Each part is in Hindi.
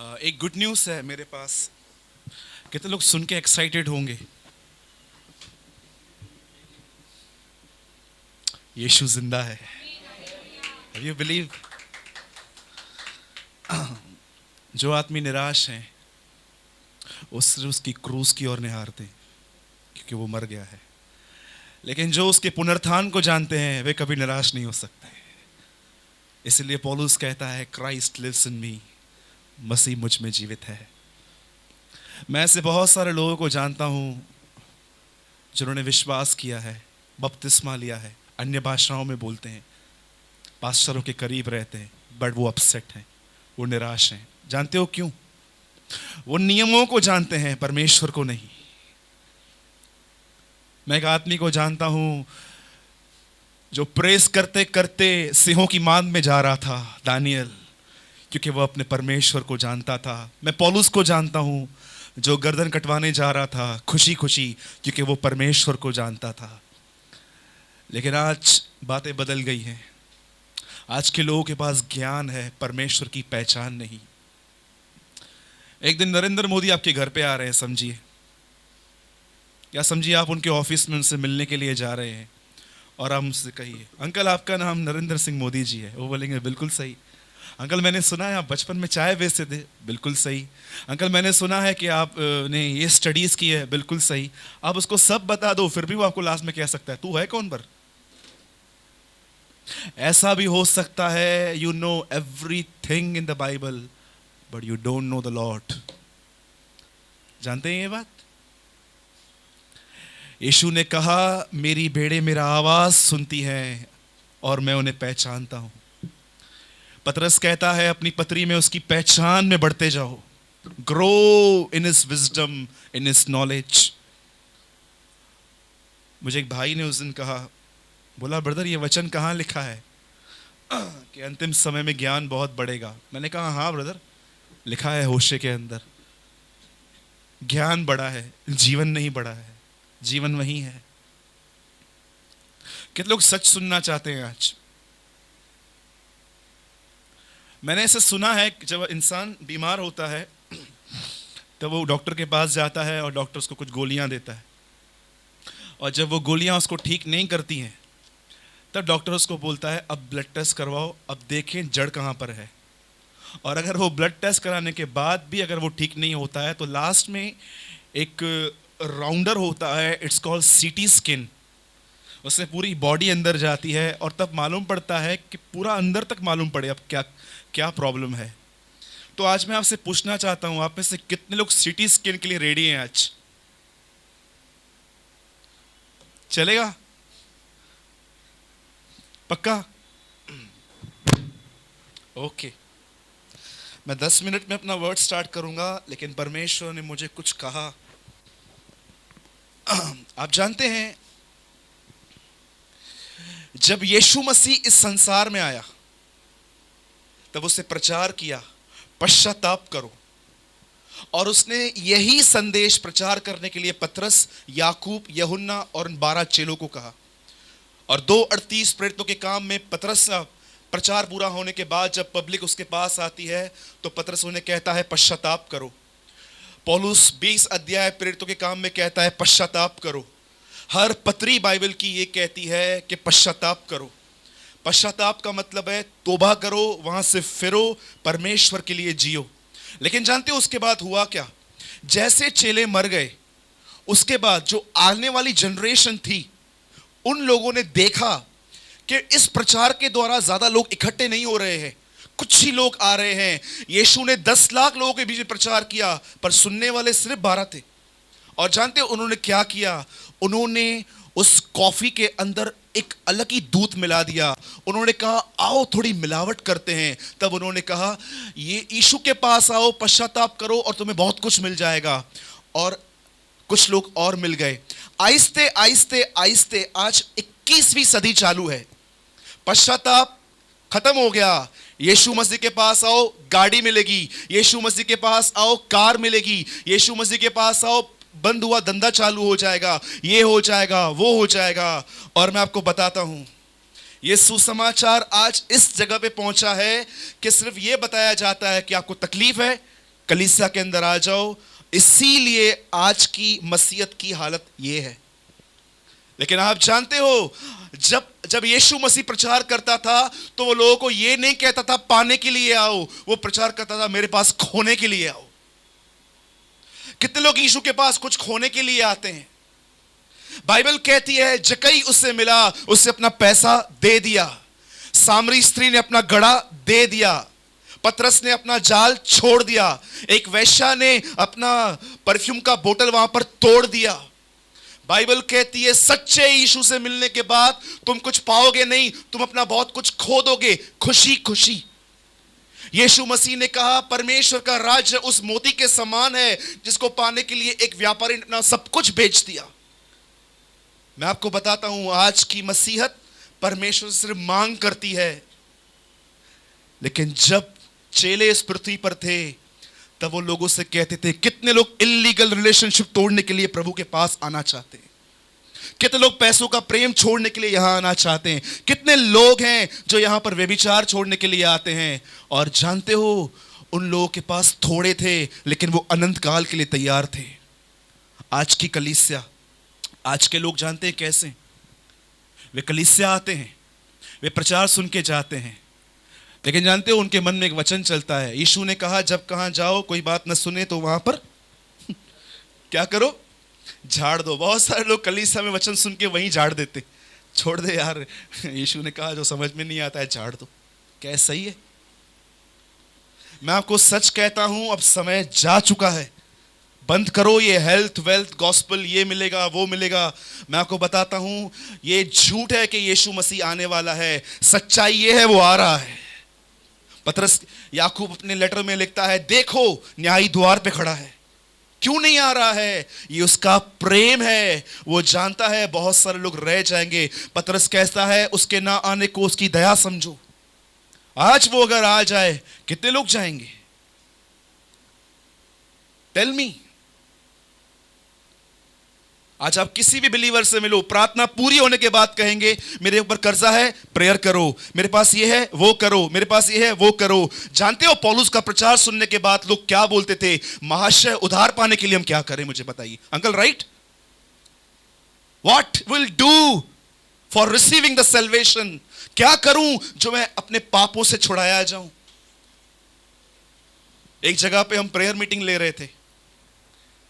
एक गुड न्यूज़ है मेरे पास। कितने लोग सुन के एक्साइटेड होंगे? यीशु जिंदा है। You believe? जो आदमी निराश हैं वो सिर्फ उसकी क्रूस की ओर निहारते हैं क्योंकि वो मर गया है। लेकिन जो उसके पुनरुत्थान को जानते हैं वे कभी निराश नहीं हो सकते। इसलिए पौलुस कहता है, क्राइस्ट लिव्स इन मी, मसीह मुझ में जीवित है। मैं ऐसे बहुत सारे लोगों को जानता हूं जिन्होंने विश्वास किया है, बपतिस्मा लिया है, अन्य भाषाओं में बोलते हैं, पास्टरों के करीब रहते हैं, बट वो अपसेट हैं, वो निराश हैं। जानते हो क्यों? वो नियमों को जानते हैं, परमेश्वर को नहीं। मैं एक आदमी को जानता हूं जो प्रेस करते करते सिंहों की मांद में जा रहा था, दानियल, क्योंकि वो अपने परमेश्वर को जानता था। मैं पौलुस को जानता हूं जो गर्दन कटवाने जा रहा था खुशी खुशी, क्योंकि वो परमेश्वर को जानता था। लेकिन आज बातें बदल गई हैं। आज के लोगों के पास ज्ञान है, परमेश्वर की पहचान नहीं। एक दिन नरेंद्र मोदी आपके घर पे आ रहे हैं, समझिए, या समझिए आप उनके ऑफिस में उनसे मिलने के लिए जा रहे हैं और आप उनसे कहिए, अंकल आपका नाम नरेंद्र सिंह मोदी जी है। वो बोलेंगे बिल्कुल सही। अंकल मैंने सुना है आप बचपन में चाय बेचते थे। बिल्कुल सही। अंकल मैंने सुना है कि आप ने ये स्टडीज़ की है। बिल्कुल सही। आप उसको सब बता दो, फिर भी वो आपको लास्ट में कह सकता है तू है कौन पर। ऐसा भी हो सकता है you know everything in the Bible but you don't know the Lord. जानते हैं ये बात? यीशु ने कहा, मेरी भेड़ें मेरा आवाज सुनती हैं और मैं उन्हें पहचानता हूं। पतरस कहता है अपनी पत्री में, उसकी पहचान में बढ़ते जाओ, grow in his wisdom, in his knowledge. मुझे एक भाई ने उस दिन कहा, बोला ब्रदर ये वचन कहाँ लिखा है कि अंतिम समय में ज्ञान बहुत बढ़ेगा? मैंने कहा हाँ ब्रदर, लिखा है होशे के अंदर। ज्ञान बढ़ा है, जीवन नहीं बढ़ा है। जीवन वही है। कितने लोग सच सुनना चाहते हैं आज? मैंने ऐसे सुना है कि जब इंसान बीमार होता है तो वो डॉक्टर के पास जाता है और डॉक्टर उसको कुछ गोलियां देता है, और जब वो गोलियां उसको ठीक नहीं करती हैं तब डॉक्टर उसको बोलता है अब ब्लड टेस्ट करवाओ, अब देखें जड़ कहाँ पर है। और अगर वो ब्लड टेस्ट कराने के बाद भी अगर वो ठीक नहीं होता है तो लास्ट में एक राउंडर होता है, इट्स कॉल्ड सीटी स्किन। उससे पूरी बॉडी अंदर जाती है और तब मालूम पड़ता है कि पूरा अंदर तक मालूम पड़े अब क्या क्या प्रॉब्लम है। तो आज मैं आपसे पूछना चाहता हूं, आप में से कितने लोग सीटी स्किन के लिए रेडी हैं? आज चलेगा? पक्का? ओके। मैं 10 मिनट में अपना वर्ड स्टार्ट करूंगा, लेकिन परमेश्वर ने मुझे कुछ कहा। आप जानते हैं जब यीशु मसीह इस संसार में आया तब उसने प्रचार किया, पश्चाताप करो। और उसने यही संदेश प्रचार करने के लिए पतरस, याकूब, यूहन्ना और 12 चेलों को कहा। और 2:38 प्रेरितों के काम में पतरस का प्रचार पूरा होने के बाद जब पब्लिक उसके पास आती है तो पतरस उन्हें कहता है पश्चाताप करो। पौलुस 20 अध्याय प्रेरितों के काम में कहता है पश्चाताप करो। हर पत्री बाइबल की ये कहती है कि पश्चाताप करो। पश्चाताप का मतलब है तौबा करो, वहां से फिरो, परमेश्वर के लिए जियो। लेकिन जानते हो उसके बाद हुआ क्या? जैसे चेले मर गए, उसके बाद जो आने वाली जनरेशन थी उन लोगों ने देखा कि इस प्रचार के द्वारा ज्यादा लोग इकट्ठे नहीं हो रहे हैं, कुछ ही लोग आ रहे हैं। यीशु ने 10 लाख लोगों के बीच में प्रचार किया पर सुनने वाले सिर्फ 12 थे। और जानते हो उन्होंने क्या किया? उन्होंने उस कॉफी के अंदर एक अलग ही दूध मिला दिया। उन्होंने कहा आओ थोड़ी मिलावट करते हैं। तब उन्होंने कहा ये यीशु के पास आओ, पश्चाताप करो और तुम्हें बहुत कुछ मिल जाएगा। और कुछ लोग और मिल गए। आहिस्ते आहिस्ते आहिस्ते आज 21वीं सदी चालू है। पश्चाताप खत्म हो गया। यीशु मसीह के पास आओ, गाड़ी मिलेगी। यीशु मसीह के पास आओ, कार मिलेगी। यीशु मसीह के पास आओ, बंद हुआ धंधा चालू हो जाएगा, ये हो जाएगा, वो हो जाएगा। और मैं आपको बताता हूं, ये सुसमाचार आज इस जगह पे पहुंचा है कि सिर्फ ये बताया जाता है कि आपको तकलीफ है, कलीसिया के अंदर आ जाओ। इसीलिए आज की मसीहत की हालत ये है। लेकिन आप जानते हो, जब जब यीशु मसीह प्रचार करता था तो वो लोगों को ये नहीं कहता था पाने के लिए आओ, वो प्रचार करता था मेरे पास खोने के लिए आओ। कितने लोग यीशु के पास कुछ खोने के लिए आते हैं? बाइबल कहती है जकई उससे मिला, उससे अपना पैसा दे दिया। सामरी स्त्री ने अपना घड़ा दे दिया। पतरस ने अपना जाल छोड़ दिया। एक वेश्या ने अपना परफ्यूम का बोतल वहां पर तोड़ दिया। बाइबल कहती है सच्चे यीशु से मिलने के बाद तुम कुछ पाओगे नहीं, तुम अपना बहुत कुछ खो दोगे, खुशी खुशी। यीशु मसीह ने कहा परमेश्वर का राज्य उस मोती के समान है जिसको पाने के लिए एक व्यापारी ने अपना सब कुछ बेच दिया। मैं आपको बताता हूं, आज की मसीहत परमेश्वर से सिर्फ मांग करती है। लेकिन जब चेले इस पृथ्वी पर थे तब वो लोगों से कहते थे, कितने लोग इल्लीगल रिलेशनशिप तोड़ने के लिए प्रभु के पास आना चाहते हैं, कितने लोग पैसों का प्रेम छोड़ने के लिए यहां आना चाहते हैं, कितने लोग हैं जो यहां पर व्यभिचार छोड़ने के लिए आते हैं। और जानते हो, उन लोगों के पास थोड़े थे लेकिन वो अनंत काल के लिए तैयार थे। आज की कलीसिया, आज के लोग जानते हैं कैसे? वे कलीसिया आते हैं, वे प्रचार सुन के जाते हैं, लेकिन जानते हो उनके मन में एक वचन चलता है। यीशु ने कहा जब कहां जाओ कोई बात न सुने तो वहां पर क्या करो? झाड़ दो। बहुत सारे लोग कलीसिया में वचन सुन के वहीं झाड़ देते, छोड़ दे यार, यीशु ने कहा जो समझ में नहीं आता है झाड़ दो। क्या सही है? मैं आपको सच कहता हूं, अब समय जा चुका है। बंद करो ये हेल्थ वेल्थ गॉस्पल, ये मिलेगा वो मिलेगा। मैं आपको बताता हूं, ये झूठ है कि यीशु मसीह आने वाला है। सच्चाई ये है वो आ रहा है। पतरस याकूब अपने लेटर में लिखता है, देखो न्यायी द्वार पे खड़ा है। क्यों नहीं आ रहा है? ये उसका प्रेम है। वो जानता है बहुत सारे लोग रह जाएंगे। पतरस कहता है उसके ना आने को उसकी दया समझो। आज वो अगर आ जाए, कितने लोग जाएंगे? Tell me. आज आप किसी भी बिलीवर से मिलो, प्रार्थना पूरी होने के बाद कहेंगे मेरे ऊपर कर्जा है, प्रेयर करो, मेरे पास ये है वो करो, मेरे पास ये है वो करो। जानते हो पौलुस का प्रचार सुनने के बाद लोग क्या बोलते थे? महाशय उधार पाने के लिए हम क्या करें, मुझे बताइए uncle, right? What will do for receiving the salvation? क्या करूं जो मैं अपने पापों से छुड़ाया जाऊं? एक जगह पे हम प्रेयर मीटिंग ले रहे थे,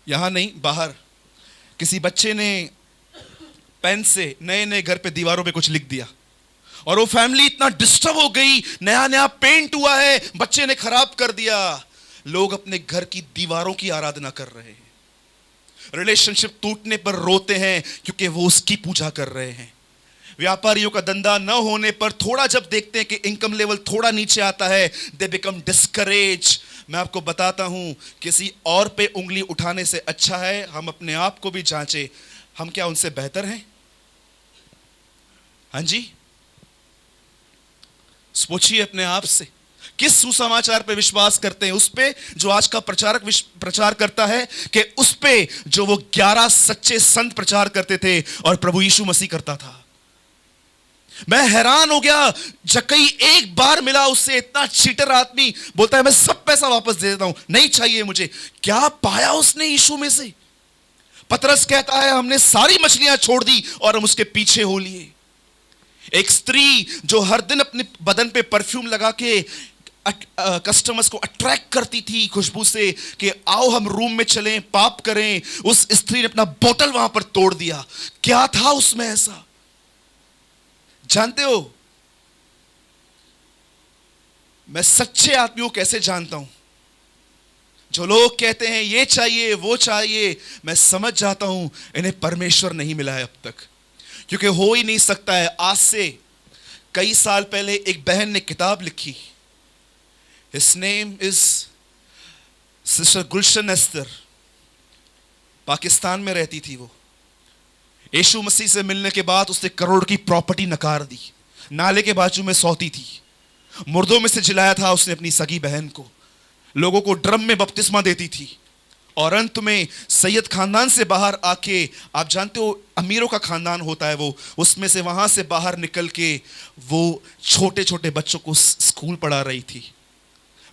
यहां नहीं बाहर। किसी बच्चे ने पेन से नए नए घर पे दीवारों पे कुछ लिख दिया और वो फैमिली इतना डिस्टर्ब हो गई, नया नया पेंट हुआ है, बच्चे ने खराब कर दिया। लोग अपने घर की दीवारों की आराधना कर रहे हैं, रिलेशनशिप टूटने पर रोते हैं क्योंकि वो उसकी पूजा कर रहे हैं। व्यापारियों का धंधा न होने पर थोड़ा जब देखते हैं कि इनकम लेवल थोड़ा नीचे आता है, दे बिकम डिस्करेज। मैं आपको बताता हूं, किसी और पे उंगली उठाने से अच्छा है हम अपने आप को भी जांचें। हम क्या उनसे बेहतर हैं? हाँ जी, सोचिए अपने आप से। किस सुसमाचार पे विश्वास करते हैं? उस पे जो आज का प्रचारक प्रचार करता है, कि उस पे जो वो 11 सच्चे संत प्रचार करते थे और प्रभु यीशु मसीह करता था? मैं हैरान हो गया, जकई एक बार मिला उससे, इतना चीटर आदमी बोलता है मैं सब पैसा वापस दे देता हूं, नहीं चाहिए मुझे। क्या पाया उसने यीशु में से? पतरस कहता है हमने सारी मछलियां छोड़ दी और हम उसके पीछे हो लिए। एक स्त्री जो हर दिन अपने बदन पे परफ्यूम लगा के कस्टमर्स को अट्रैक्ट करती थी खुशबू से, कि आओ हम रूम में चलें पाप करें, उस स्त्री ने अपना बोतल वहां पर तोड़ दिया। क्या था उसमें ऐसा? जानते हो, मैं सच्चे आदमियों को कैसे जानता हूं? जो लोग कहते हैं ये चाहिए वो चाहिए, मैं समझ जाता हूं इन्हें परमेश्वर नहीं मिला है अब तक, क्योंकि हो ही नहीं सकता है। आज से कई साल पहले एक बहन ने किताब लिखी, हिज नेम इज सिस्टर गुलशन एस्तर, पाकिस्तान में रहती थी वो। यीशु मसीह से मिलने के बाद उसने करोड़ की प्रॉपर्टी नकार दी, नाले के बाजू में सोती थी, मुर्दों में से जिलाया था उसने अपनी सगी बहन को, लोगों को ड्रम में बपतिस्मा देती थी, और अंत में सैयद खानदान से बाहर आके, आप जानते हो अमीरों का खानदान होता है वो, उसमें से वहां से बाहर निकल के वो छोटे छोटे बच्चों को स्कूल पढ़ा रही थी।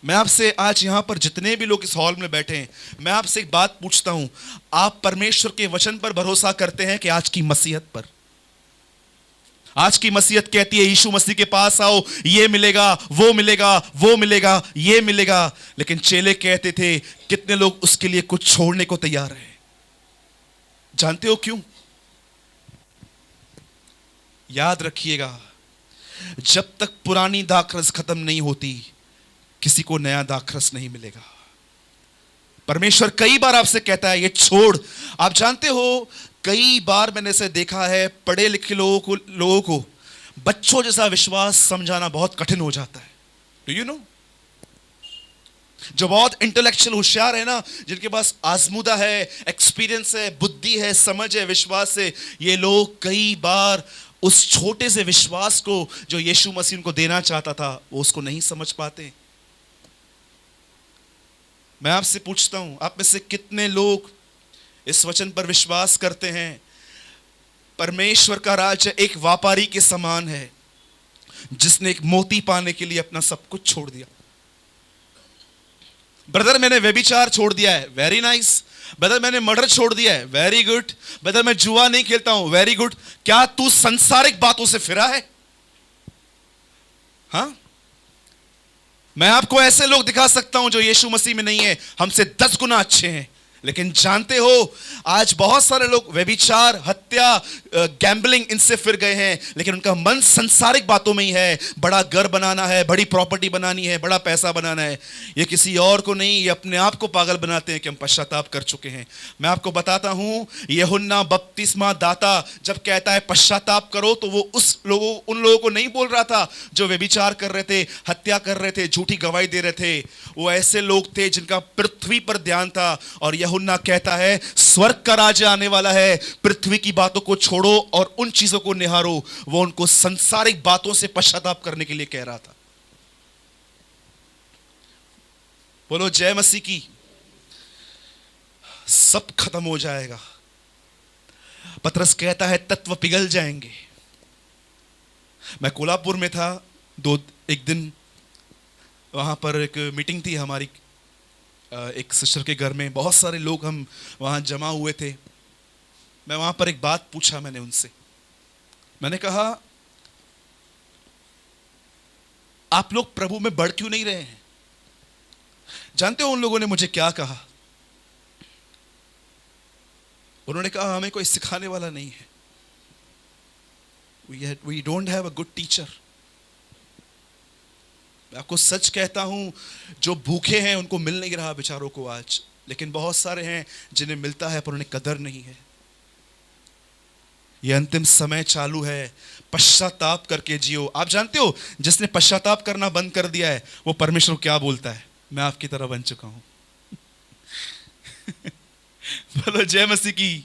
मैं आपसे आज यहां पर जितने भी लोग इस हॉल में बैठे हैं, मैं आपसे एक बात पूछता हूं, आप परमेश्वर के वचन पर भरोसा करते हैं कि आज की मसीहत पर? आज की मसीहत कहती है यीशु मसीह के पास आओ, ये मिलेगा, वो मिलेगा, वो मिलेगा, ये मिलेगा। लेकिन चेले कहते थे, कितने लोग उसके लिए कुछ छोड़ने को तैयार हैं? जानते हो क्यों? याद रखिएगा, जब तक पुरानी दाखरस खत्म नहीं होती, किसी को नया दाखरस नहीं मिलेगा। परमेश्वर कई बार आपसे कहता है ये छोड़। आप जानते हो, कई बार मैंने इसे देखा है, पढ़े लिखे लोगों को बच्चों जैसा विश्वास समझाना बहुत कठिन हो जाता है। Do you know? जो बहुत इंटेलेक्चुअल होशियार है ना, जिनके पास आजमूदा है, एक्सपीरियंस है, बुद्धि है, समझ है, विश्वास है, ये लोग कई बार उस छोटे से विश्वास को जो यीशु मसीह उनको देना चाहता था, वो उसको नहीं समझ पाते। मैं आपसे पूछता हूं, आप में से कितने लोग इस वचन पर विश्वास करते हैं? परमेश्वर का राज्य एक व्यापारी के समान है, जिसने एक मोती पाने के लिए अपना सब कुछ छोड़ दिया। ब्रदर मैंने व्यभिचार छोड़ दिया है, वेरी नाइस। ब्रदर मैंने मर्डर छोड़ दिया है, वेरी गुड। ब्रदर मैं जुआ नहीं खेलता हूं, वेरी गुड। क्या तू संसारिक बातों से फिरा है? हाँ, मैं आपको ऐसे लोग दिखा सकता हूं जो यीशु मसीह में नहीं है, हमसे 10 गुना अच्छे हैं। लेकिन जानते हो, आज बहुत सारे लोग व्यभिचार, हत्या, गैम्बलिंग इनसे फिर गए हैं, लेकिन उनका मन संसारिक बातों में ही है। बड़ा घर बनाना है, बड़ी प्रॉपर्टी बनानी है, बड़ा पैसा बनाना है। ये किसी और को नहीं, ये अपने आप को पागल बनाते हैं कि हम पश्चाताप कर चुके हैं। मैं आपको बताता हूं, यूहन्ना बपतिस्मा दाता जब कहता है पश्चाताप करो, तो वो उन लोगों को नहीं बोल रहा था जो व्यभिचार कर रहे थे, हत्या कर रहे थे, झूठी गवाही दे रहे थे। वो ऐसे लोग थे जिनका पृथ्वी पर ध्यान था। और यूहन्ना कहता है स्वर्ग का राज्य आने वाला है, पृथ्वी की बातों को छोड़ो और उन चीजों को निहारो। वो उनको संसारिक बातों से पश्चाताप करने के लिए कह रहा था। बोलो जय मसीह की। सब खत्म हो जाएगा। पतरस कहता है तत्व पिघल जाएंगे। मैं कोल्हापुर में था एक दिन, वहां पर एक मीटिंग थी हमारी, एक सिस्टर के घर में बहुत सारे लोग हम वहां जमा हुए थे। मैं वहां पर एक बात पूछा, मैंने उनसे, मैंने कहा आप लोग प्रभु में बढ़ क्यों नहीं रहे हैं? जानते हो उन लोगों ने मुझे क्या कहा? उन्होंने कहा हमें कोई सिखाने वाला नहीं है, we don't have a good teacher। मैं आपको सच कहता हूं, जो भूखे हैं उनको मिल नहीं रहा बेचारों को आज, लेकिन बहुत सारे हैं जिन्हें मिलता है पर उन्हें कदर नहीं है। यह अंतिम समय चालू है, पश्चाताप करके जियो। आप जानते हो जिसने पश्चाताप करना बंद कर दिया है वो परमेश्वर क्या बोलता है? मैं आपकी तरह बन चुका हूं। बोलो जय मसीह की।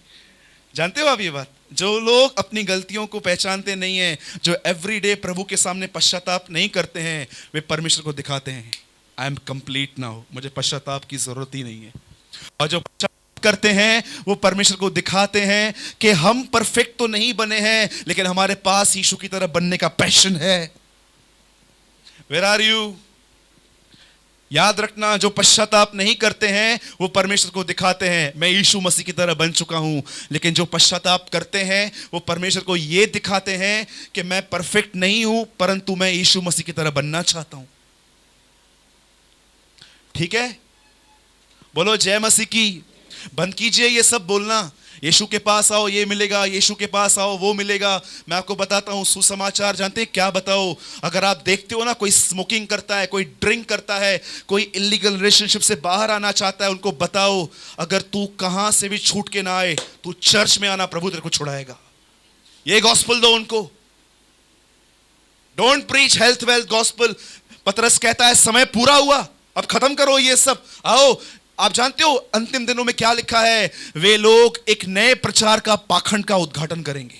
जानते हो आप ये बात? जो लोग अपनी गलतियों को पहचानते नहीं हैं, जो एवरीडे प्रभु के सामने पश्चाताप नहीं करते हैं, वे परमेश्वर को दिखाते हैं आई एम कंप्लीट नाउ, मुझे पश्चाताप की जरूरत ही नहीं है। और जो पश्चाताप करते हैं वो परमेश्वर को दिखाते हैं कि हम परफेक्ट तो नहीं बने हैं, लेकिन हमारे पास यीशु की तरह बनने का पैशन है। Where are you? याद रखना, जो पश्चाताप नहीं करते हैं वो परमेश्वर को दिखाते हैं मैं यीशु मसीह की तरह बन चुका हूं, लेकिन जो पश्चाताप करते हैं वो परमेश्वर को यह दिखाते हैं कि मैं परफेक्ट नहीं हूं, परंतु मैं यीशु मसीह की तरह बनना चाहता हूं। ठीक है? बोलो जय मसीह की। बंद कीजिए ये सब बोलना, यीशु के पास आओ ये मिलेगा, यीशु के पास आओ वो मिलेगा। मैं आपको बताता हूं सुसमाचार, जानते हैं क्या बताओ? अगर आप देखते हो ना कोई स्मोकिंग करता है, कोई ड्रिंक करता है, कोई इलीगल रिलेशनशिप से बाहर आना चाहता है, उनको बताओ अगर तू कहां से भी छूट के ना आए, तू चर्च में आना, प्रभु तेरे को छुड़ाएगा। ये गॉस्पल दो उनको। Don't preach health wealth gospel. पतरस कहता है समय पूरा हुआ, अब खत्म करो ये सब, आओ। आप जानते हो अंतिम दिनों में क्या लिखा है? वे लोग एक नए प्रचार का पाखंड का उद्घाटन करेंगे।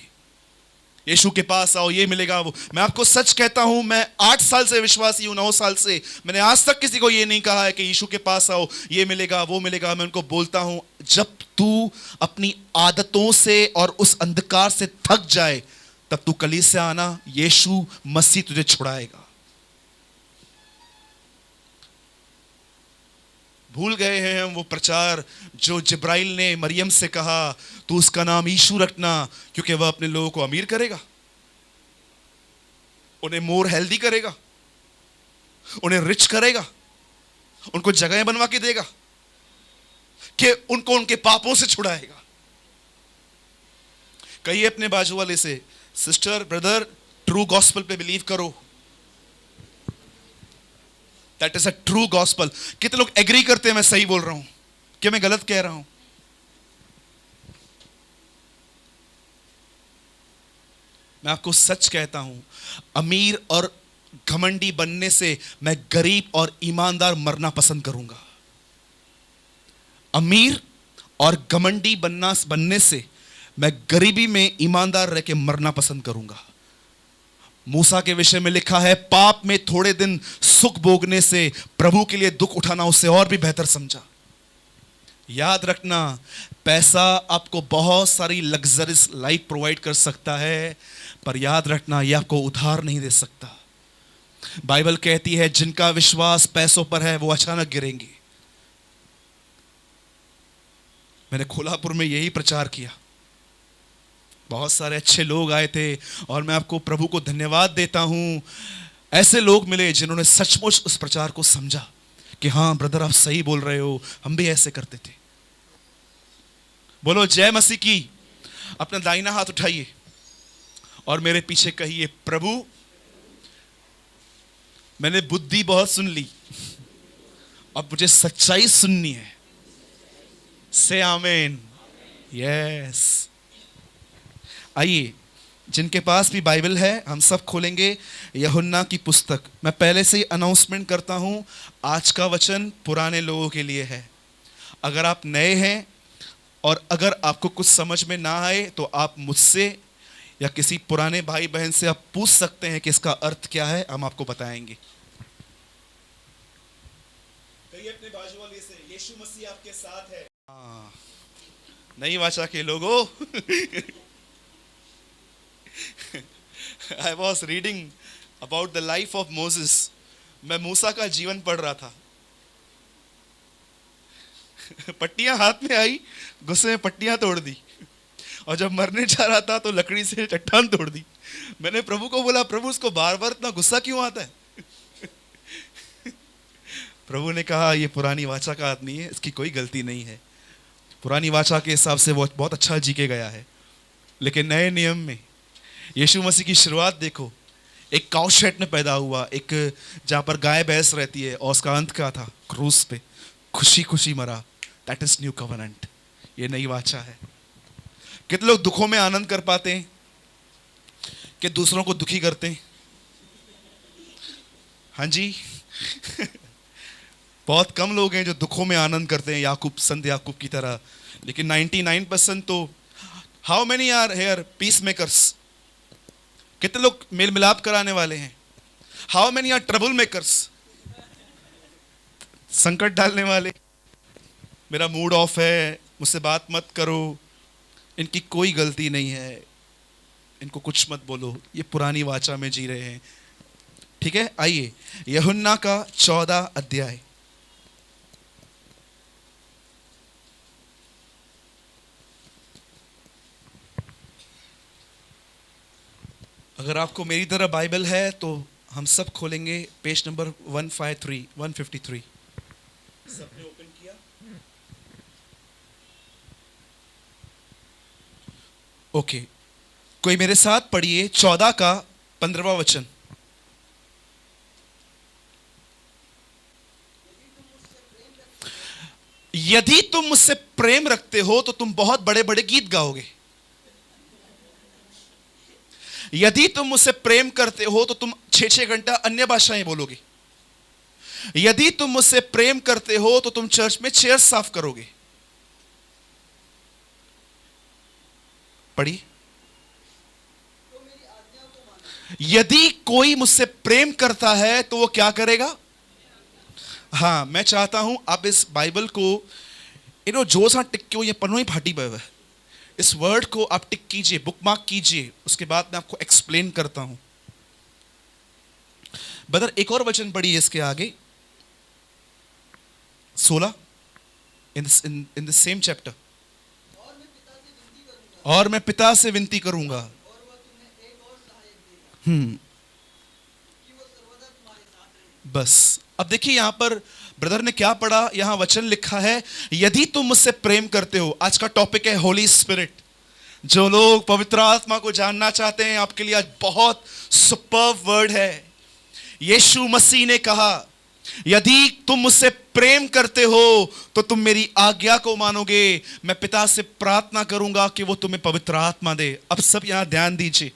यीशु के पास आओ ये मिलेगा वो। मैं आपको सच कहता हूं, मैं 8 साल से विश्वासी हूं, 9 साल से मैंने आज तक किसी को ये नहीं कहा है कि यीशु के पास आओ ये मिलेगा वो मिलेगा। मैं उनको बोलता हूं जब तू अपनी आदतों से और उस अंधकार से थक जाए तब तू कलीसिया आना, यीशु मसीह तुझे छुड़ाएगा। भूल गए हैं हम वो प्रचार जो जिब्राइल ने मरियम से कहा, तू उसका नाम यीशु रखना क्योंकि वह अपने लोगों को अमीर करेगा, उन्हें मोर हेल्दी करेगा, उन्हें रिच करेगा, उनको जगह बनवा के देगा, कि उनको उनके पापों से छुड़ाएगा। कहिए अपने बाजू वाले से, सिस्टर ब्रदर, ट्रू गॉस्पल पे बिलीव करो। That is a true gospel. कितने लोग एग्री करते हैं मैं सही बोल रहा हूं, क्या मैं गलत कह रहा हूं? मैं आपको सच कहता हूं, अमीर और घमंडी बनने से मैं गरीब और ईमानदार मरना पसंद करूंगा। अमीर और घमंडी बनने से मैं गरीबी में ईमानदार रह के मरना पसंद करूंगा। मूसा के विषय में लिखा है, पाप में थोड़े दिन सुख भोगने से प्रभु के लिए दुख उठाना उससे और भी बेहतर समझा। याद रखना, पैसा आपको बहुत सारी लग्जरीज लाइफ प्रोवाइड कर सकता है, पर याद रखना यह आपको उधार नहीं दे सकता। बाइबल कहती है, जिनका विश्वास पैसों पर है वो अचानक गिरेंगे। मैंने कोल्हापुर में यही प्रचार किया, बहुत सारे अच्छे लोग आए थे और मैं आपको प्रभु को धन्यवाद देता हूं। ऐसे लोग मिले जिन्होंने सचमुच उस प्रचार को समझा कि हां ब्रदर आप सही बोल रहे हो, हम भी ऐसे करते थे। बोलो जय मसीह की। अपना दाहिना हाथ उठाइए और मेरे पीछे कहिए, प्रभु मैंने बुद्धि बहुत सुन ली, अब मुझे सच्चाई सुननी है। से आमीन। यस। आइए, जिनके पास भी बाइबल है हम सब खोलेंगे यूहन्ना की पुस्तक। मैं पहले से ही अनाउंसमेंट करता हूं, आज का वचन पुराने लोगों के लिए है। अगर आप नए हैं और अगर आपको कुछ समझ में ना आए तो आप मुझसे या किसी पुराने भाई बहन से आप पूछ सकते हैं कि इसका अर्थ क्या है, हम आपको बताएंगे। कहिए अपने बाजू वाले से, यीशु मसीह आपके साथ है। नई वाचा के लोगों I was reading about the life of Moses. मैं मूसा का जीवन पढ़ रहा था। पट्टियां हाथ में आई, गुस्से में पट्टियां तोड़ दी, और जब मरने जा रहा था तो लकड़ी से चट्टान तोड़ दी। मैंने प्रभु को बोला, प्रभु इसको बार बार इतना गुस्सा क्यों आता है? प्रभु ने कहा, ये पुरानी वाचा का आदमी है, इसकी कोई गलती नहीं है। पुरानी वाचा के हिसाब से वो बहुत अच्छा जी के गया है, लेकिन नए नियम में यीशु मसीह की शुरुआत देखो, एक काउ शेड में पैदा हुआ, एक जहां पर गाय भैंस रहती है, और उसका अंत क्या था? क्रूस पे खुशी खुशी मरा। That is new covenant. ये नई वाचा है। कितने लोग दुखों में आनंद कर पाते हैं कि दूसरों को दुखी करते हैं? हाँ जी। बहुत कम लोग हैं जो दुखों में आनंद करते हैं, याकूब, संत याकूब की तरह। लेकिन 99% तो, how many are here peace makers? कितने लोग मेल मिलाप कराने वाले हैं? How many are trouble makers? संकट डालने वाले। मेरा मूड ऑफ है, मुझसे बात मत करो, इनकी कोई गलती नहीं है, इनको कुछ मत बोलो, ये पुरानी वाचा में जी रहे हैं। ठीक है, आइए यूहन्ना का 14 अध्याय। अगर आपको मेरी तरह बाइबल है तो हम सब खोलेंगे पेज नंबर 153। सबने ओपन किया? ओके, कोई मेरे साथ पढ़िए 14 का 15वां वचन। यदि तुम मुझसे प्रेम रखते हो तो तुम बहुत बड़े बड़े गीत गाओगे। यदि तुम मुझसे प्रेम करते हो तो तुम 6-6 घंटा अन्य भाषाएं बोलोगे। यदि तुम मुझसे प्रेम करते हो तो तुम चर्च में चेयर साफ करोगे। पढ़िए, यदि कोई मुझसे प्रेम करता है तो वो क्या करेगा? हाँ, मैं चाहता हूं आप इस बाइबल को जो सा टिक क्यों, ये पन्नो ही फाटी हुआ है, इस वर्ड को आप टिक कीजिए, बुकमार्क कीजिए, उसके बाद मैं आपको एक्सप्लेन करता हूं। ब्रदर एक और वचन पढ़िए इसके आगे, 16 इन द सेम चैप्टर, और मैं पिता से विनती करूंगा। बस अब देखिए यहां पर ब्रदर ने क्या पढ़ा, यहां वचन लिखा है, यदि तुम मुझसे प्रेम करते हो। आज का टॉपिक है होली स्पिरिट। जो लोग पवित्र आत्मा को जानना चाहते हैं, आपके लिए आज बहुत सुपर्ब वर्ड है। यीशु मसीह ने कहा, यदि तुम मुझसे प्रेम करते हो तो तुम मेरी आज्ञा को मानोगे। मैं पिता से प्रार्थना करूंगा कि वो तुम्हें पवित्र आत्मा दे। अब सब यहां ध्यान दीजिए,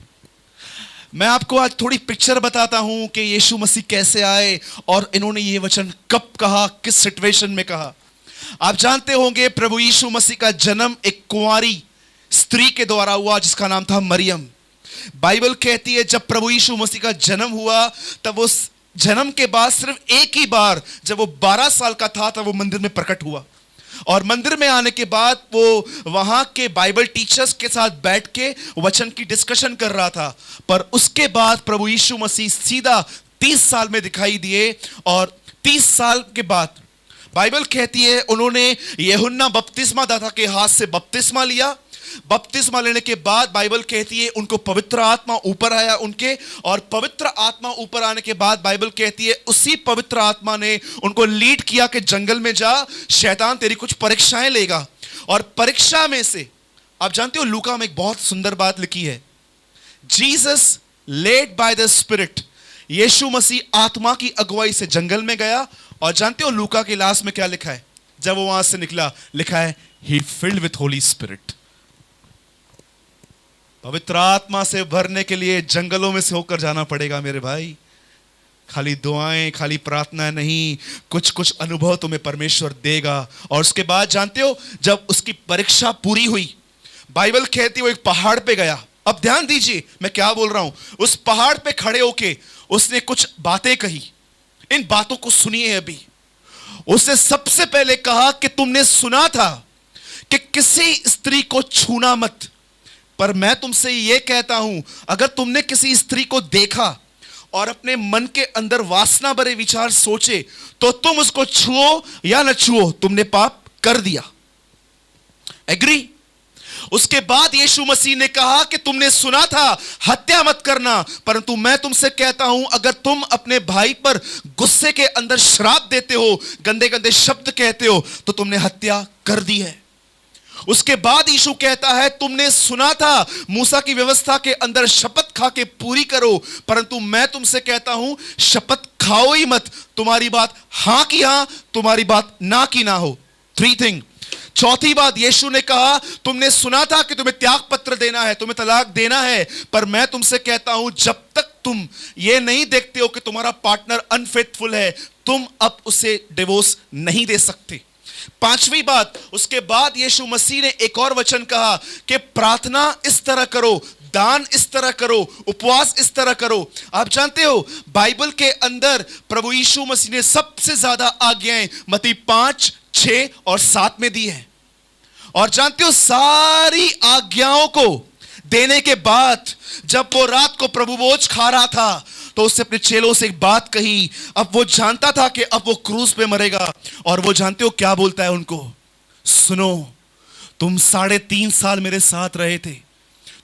मैं आपको आज थोड़ी पिक्चर बताता हूं कि यीशु मसीह कैसे आए और इन्होंने ये वचन कब कहा, किस सिचुएशन में कहा। आप जानते होंगे प्रभु यीशु मसीह का जन्म एक कुंवारी स्त्री के द्वारा हुआ जिसका नाम था मरियम। बाइबल कहती है जब प्रभु यीशु मसीह का जन्म हुआ, तब उस जन्म के बाद सिर्फ एक ही बार जब वो 12 साल का था तब वो मंदिर में प्रकट हुआ। और मंदिर में आने के बाद वो वहां के बाइबल टीचर्स के साथ बैठ के वचन की डिस्कशन कर रहा था। पर उसके बाद प्रभु यीशु मसीह सीधा 30 साल में दिखाई दिए, और 30 साल के बाद बाइबल कहती है उन्होंने यूहन्ना बपतिस्मा दाता के हाथ से बपतिस्मा लिया। बपतिस्मा लेने के बाद बाइबल कहती है उनको पवित्र आत्मा ऊपर आया उनके, और पवित्र आत्मा ऊपर आने के बाद बाइबल कहती है उसी पवित्र आत्मा ने उनको लीड किया कि जंगल में जा, शैतान तेरी कुछ परीक्षाएं लेगा। और परीक्षा में से आप जानते हो लूका में एक बहुत सुंदर बात लिखी है, Jesus led by the spirit. Yeshu Masih आत्मा की अगुवाई से जंगल में गया, और जानते हो लूका के लास्ट में क्या लिखा है जब वो वहां से निकला, लिखा है ही फिल्ड विथ होली स्पिरिट। पवित्र आत्मा से भरने के लिए जंगलों में से होकर जाना पड़ेगा मेरे भाई। खाली दुआएं, खाली प्रार्थना नहीं, कुछ कुछ अनुभव तुम्हें परमेश्वर देगा। और उसके बाद जानते हो जब उसकी परीक्षा पूरी हुई, बाइबल कहती है वो एक पहाड़ पे गया। अब ध्यान दीजिए मैं क्या बोल रहा हूं। उस पहाड़ पे खड़े होके उसने कुछ बातें कही, इन बातों को सुनिए। अभी उसने सबसे पहले कहा कि तुमने सुना था कि किसी स्त्री को छूना मत, पर मैं तुमसे यह कहता हूं अगर तुमने किसी स्त्री को देखा और अपने मन के अंदर वासना भरे विचार सोचे तो तुम उसको छुओ या न छुओ, तुमने पाप कर दिया। एग्री? उसके बाद यीशु मसीह ने कहा कि तुमने सुना था हत्या मत करना, परंतु मैं तुमसे कहता हूं अगर तुम अपने भाई पर गुस्से के अंदर श्राप देते हो, गंदे गंदे शब्द कहते हो, तो तुमने हत्या कर दी है। उसके बाद यीशु कहता है तुमने सुना था मूसा की व्यवस्था के अंदर शपथ खा के पूरी करो, परंतु मैं तुमसे कहता हूं शपथ खाओ ही मत। तुम्हारी बात हां की हां, तुम्हारी बात ना की ना हो। 3 थिंग। चौथी बात यीशु ने कहा तुमने सुना था कि तुम्हें त्याग पत्र देना है, तुम्हें तलाक देना है, पर मैं तुमसे कहता हूं जब तक तुम ये नहीं देखते हो कि तुम्हारा पार्टनर अनफेथफुल है, तुम अब उसे डिवोर्स नहीं दे सकते। 5वीं बात, उसके बाद यीशु मसीह ने एक और वचन कहा कि प्रार्थना इस तरह करो, दान इस तरह करो, उपवास इस तरह करो। आप जानते हो बाइबल के अंदर प्रभु यीशु मसीह ने सबसे ज्यादा आज्ञाएं मत्ती 5, 6 और 7 में दी है। और जानते हो सारी आज्ञाओं को देने के बाद जब वो रात को प्रभु भोज खा रहा था तो उससे अपने चेलों से एक बात कही। अब वो जानता था कि अब वो क्रूस पे मरेगा, और वो जानते हो क्या बोलता है उनको, सुनो तुम 3.5 साल मेरे साथ रहे थे,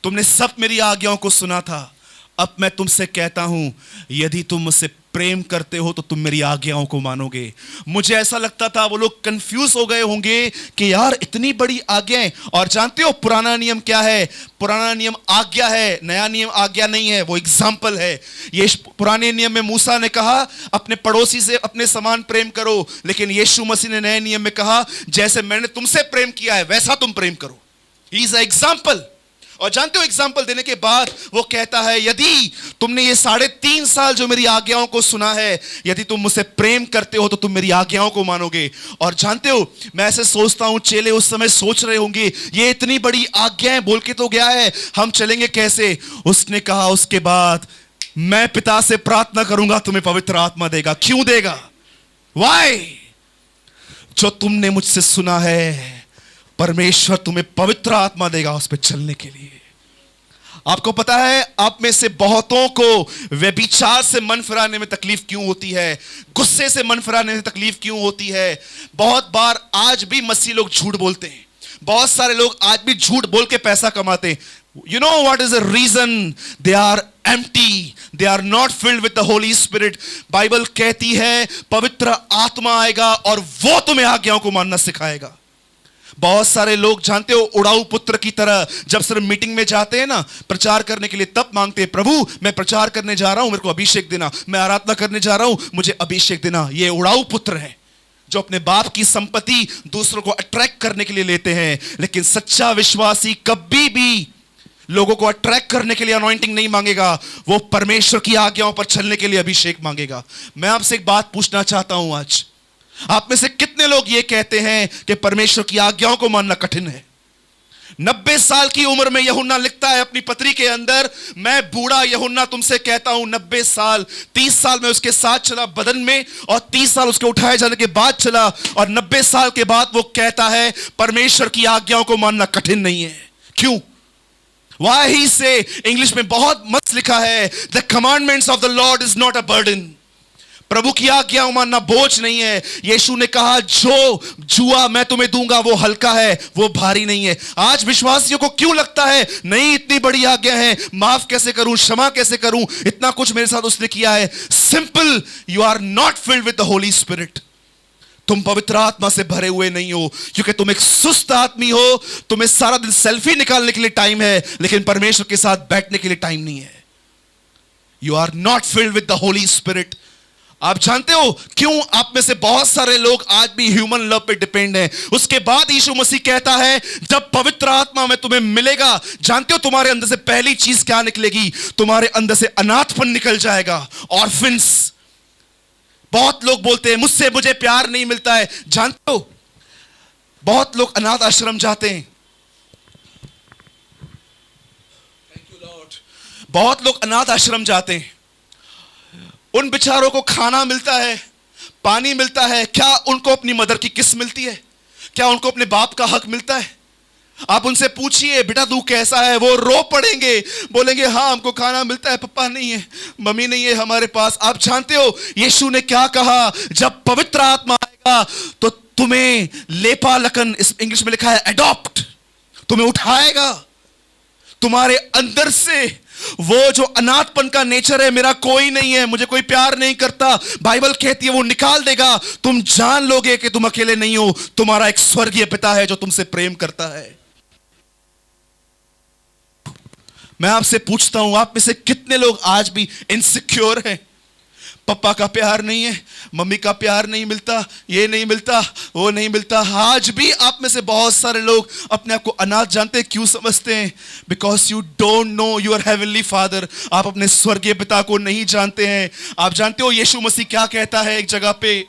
तुमने सब मेरी आज्ञाओं को सुना था, अब मैं तुमसे कहता हूं यदि तुम मुझसे प्रेम करते हो तो तुम मेरी आज्ञाओं को मानोगे। मुझे ऐसा लगता था वो लोग कंफ्यूज हो गए होंगे कि यार इतनी बड़ी आज्ञाएं। और जानते हो पुराना नियम क्या है? पुराना नियम आज्ञा है, नया नियम आज्ञा नहीं है, वो एग्जाम्पल है। ये पुराने नियम में मूसा ने कहा अपने पड़ोसी से अपने समान प्रेम करो, लेकिन यीशु मसीह ने नए नियम में कहा जैसे मैंने तुमसे प्रेम किया है वैसा तुम प्रेम करो। He is a example. और जानते हो एग्जाम्पल देने के बाद वो कहता है यदि तुमने ये 3.5 साल जो मेरी आज्ञाओं को सुना है, यदि तुम मुझसे प्रेम करते हो तो तुम मेरी आज्ञाओं को मानोगे। और जानते हो मैं ऐसे सोचता हूं चेले उस समय सोच रहे होंगे ये इतनी बड़ी आज्ञाएं बोल के तो गया है, हम चलेंगे कैसे? उसने कहा उसके बाद मैं पिता से प्रार्थना करूंगा तुम्हें पवित्र आत्मा देगा। क्यों देगा? वाई? जो तुमने मुझसे सुना है परमेश्वर तुम्हें पवित्र आत्मा देगा उस पर चलने के लिए। आपको पता है आप में से बहुतों को व्यभिचार से मन फिराने में तकलीफ क्यों होती है, गुस्से से मन फिराने में तकलीफ क्यों होती है। बहुत बार आज भी मसीह लोग झूठ बोलते हैं, बहुत सारे लोग आज भी झूठ बोल के पैसा कमाते हैं। You know what is the reason? They are empty. They are not filled with the Holy Spirit. Bible कहती है पवित्र आत्मा आएगा और वो तुम्हें आज्ञाओं को मानना सिखाएगा। बहुत सारे लोग जानते हो उड़ाऊ पुत्र की तरह जब सिर्फ मीटिंग में जाते हैं ना प्रचार करने के लिए, तब मांगते हैं प्रभु मैं प्रचार करने जा रहा हूं, मेरे को अभिषेक देना, मैं आराधना करने जा रहा हूं, मुझे अभिषेक देना। ये उड़ाऊ पुत्र है जो अपने बाप की संपत्ति दूसरों को अट्रैक्ट करने के लिए लेते हैं। लेकिन सच्चा विश्वासी कभी भी लोगों को अट्रैक्ट करने के लिए अनॉइंटिंग नहीं मांगेगा, वो परमेश्वर की आज्ञाओं पर चलने के लिए अभिषेक मांगेगा। मैं आपसे एक बात पूछना चाहता हूं, आज आप में से कितने लोग ये कहते हैं कि परमेश्वर की आज्ञाओं को मानना कठिन है। 90 साल की उम्र में यूहन्ना लिखता है अपनी पत्री के अंदर, मैं बूढ़ा यूहन्ना तुमसे कहता हूं 90 साल, 30 साल में उसके साथ चला बदन में और 30 साल उसके उठाए जाने के बाद चला, और 90 साल के बाद वो कहता है परमेश्वर की आज्ञाओं को मानना कठिन नहीं है। क्यों? Why he say, इंग्लिश में बहुत मस्त लिखा है, the commandments of the Lord is not a burden. प्रभु की आज्ञा मानना बोझ नहीं है। यीशु ने कहा जो जुआ मैं तुम्हें दूंगा वो हल्का है, वो भारी नहीं है। आज विश्वासियों को क्यों लगता है नहीं इतनी बड़ी आज्ञा है, माफ कैसे करूं, क्षमा कैसे करूं, इतना कुछ मेरे साथ उसने किया है। Simple, you are not filled with the holy spirit. तुम पवित्र आत्मा से भरे हुए नहीं हो, क्योंकि तुम एक सुस्त आदमी हो। तुम्हें सारा दिन सेल्फी निकालने के लिए टाइम है, लेकिन परमेश्वर के साथ बैठने के लिए टाइम नहीं है। You are not filled with the holy spirit. आप जानते हो क्यों आप में से बहुत सारे लोग आज भी ह्यूमन लव पे डिपेंड हैं। उसके बाद यीशु मसीह कहता है जब पवित्र आत्मा में तुम्हें मिलेगा, जानते हो तुम्हारे अंदर से पहली चीज क्या निकलेगी? तुम्हारे अंदर से अनाथपन निकल जाएगा, ऑर्फिन्स। बहुत लोग बोलते हैं मुझसे मुझे प्यार नहीं मिलता है। जानते हो बहुत लोग अनाथ आश्रम जाते हैं, बहुत लोग अनाथ आश्रम जाते हैं, उन बेचारों को खाना मिलता है, पानी मिलता है, क्या उनको अपनी मदर की किस मिलती है? क्या उनको अपने बाप का हक मिलता है? आप उनसे पूछिए बेटा तू कैसा है, वो रो पड़ेंगे, बोलेंगे हाँ हमको खाना मिलता है, पापा नहीं है, मम्मी नहीं है हमारे पास। आप जानते हो यीशु ने क्या कहा? जब पवित्र आत्मा आएगा तो तुम्हें लेपा लकन, इस इंग्लिश में लिखा है एडॉप्ट, तुम्हें उठाएगा। तुम्हारे अंदर से वो जो अनाथपन का नेचर है, मेरा कोई नहीं है, मुझे कोई प्यार नहीं करता, बाइबल कहती है वो निकाल देगा। तुम जान लोगे कि तुम अकेले नहीं हो, तुम्हारा एक स्वर्गीय पिता है जो तुमसे प्रेम करता है। मैं आपसे पूछता हूं आप में से कितने लोग आज भी इनसिक्योर हैं? पापा का प्यार नहीं है, मम्मी का प्यार नहीं मिलता, ये नहीं मिलता, वो नहीं मिलता। आज भी आप में से बहुत सारे लोग अपने आप को अनाथ जानते हैं। क्यों समझते हैं? Because you don't know your heavenly father. आप अपने स्वर्गीय पिता को नहीं जानते हैं। आप जानते हो यीशु मसीह क्या कहता है एक जगह पे?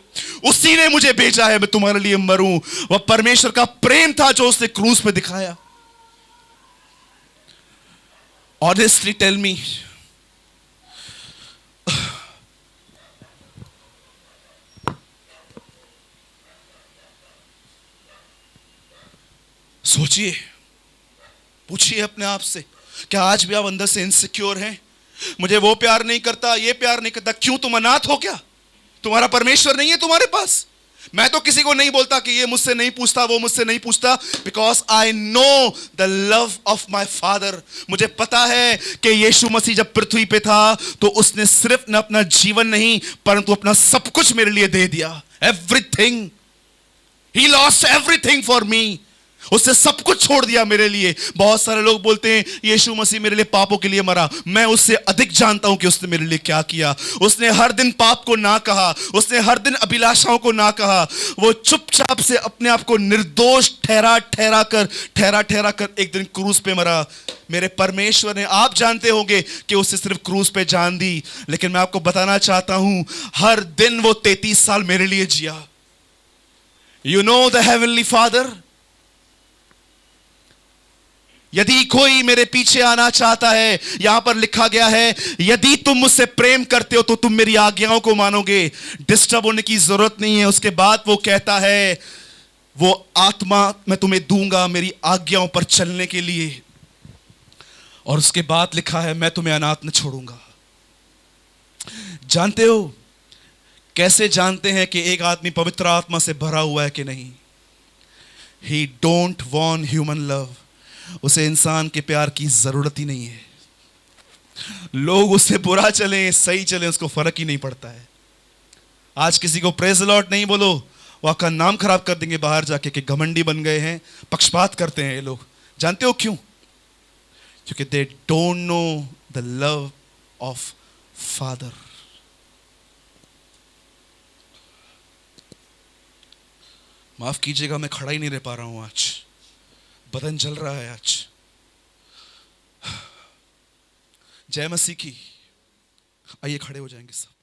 उसी ने मुझे भेजा है मैं तुम्हारे लिए मरूं। वह परमेश्वर का प्रेम था जो उसने क्रूस पे दिखाया। ऑनेस्टली टेल मी, सोचिए, पूछिए अपने आप से, क्या आज भी आप अंदर से इनसिक्योर हैं? मुझे वो प्यार नहीं करता, ये प्यार नहीं करता। क्यों? तुम अनाथ हो क्या? तुम्हारा परमेश्वर नहीं है तुम्हारे पास? मैं तो किसी को नहीं बोलता कि ये मुझसे नहीं पूछता, वो मुझसे नहीं पूछता, because I know the love of my father. मुझे पता है कि यीशु मसीह जब पृथ्वी पे था तो उसने सिर्फ न अपना जीवन नहीं परंतु अपना सब कुछ मेरे लिए दे दिया। Everything, he lost everything for me. उसने सब कुछ छोड़ दिया मेरे लिए। बहुत सारे लोग बोलते हैं यीशु मसीह मेरे लिए पापों के लिए मरा। मैं उससे अधिक जानता हूं कि उसने मेरे लिए क्या किया। उसने हर दिन पाप को ना कहा, उसने हर दिन अभिलाषाओं को ना कहा। वो चुपचाप से अपने आप को निर्दोष ठहरा कर एक दिन क्रूस पे मरा। मेरे परमेश्वर ने, आप जानते होंगे कि उसने सिर्फ क्रूस पे जान दी, लेकिन मैं आपको बताना चाहता हूं हर दिन वो 33 साल मेरे लिए जिया। You know the heavenly father. यदि कोई मेरे पीछे आना चाहता है, यहां पर लिखा गया है यदि तुम मुझसे प्रेम करते हो तो तुम मेरी आज्ञाओं को मानोगे। डिस्टर्ब होने की जरूरत नहीं है। उसके बाद वो कहता है वो आत्मा मैं तुम्हें दूंगा मेरी आज्ञाओं पर चलने के लिए। और उसके बाद लिखा है, मैं तुम्हें अनाथ न छोड़ूंगा। जानते हो कैसे जानते हैं कि एक आदमी पवित्र आत्मा से भरा हुआ है कि नहीं? ही डोंट वॉन्ट ह्यूमन लव। उसे इंसान के प्यार की जरूरत ही नहीं है। लोग उससे बुरा चले सही चले उसको फर्क ही नहीं पड़ता है। आज किसी को प्रेज द लॉर्ड नहीं बोलो, वो आपका नाम खराब कर देंगे बाहर जाके कि घमंडी बन गए हैं, पक्षपात करते हैं ये लोग। जानते हो क्यों? क्योंकि they don't know the love of father. माफ कीजिएगा, मैं खड़ा ही नहीं रह पा रहा हूं आज, बदन जल रहा है आज। जय मसीह की। आइए खड़े हो जाएंगे सब।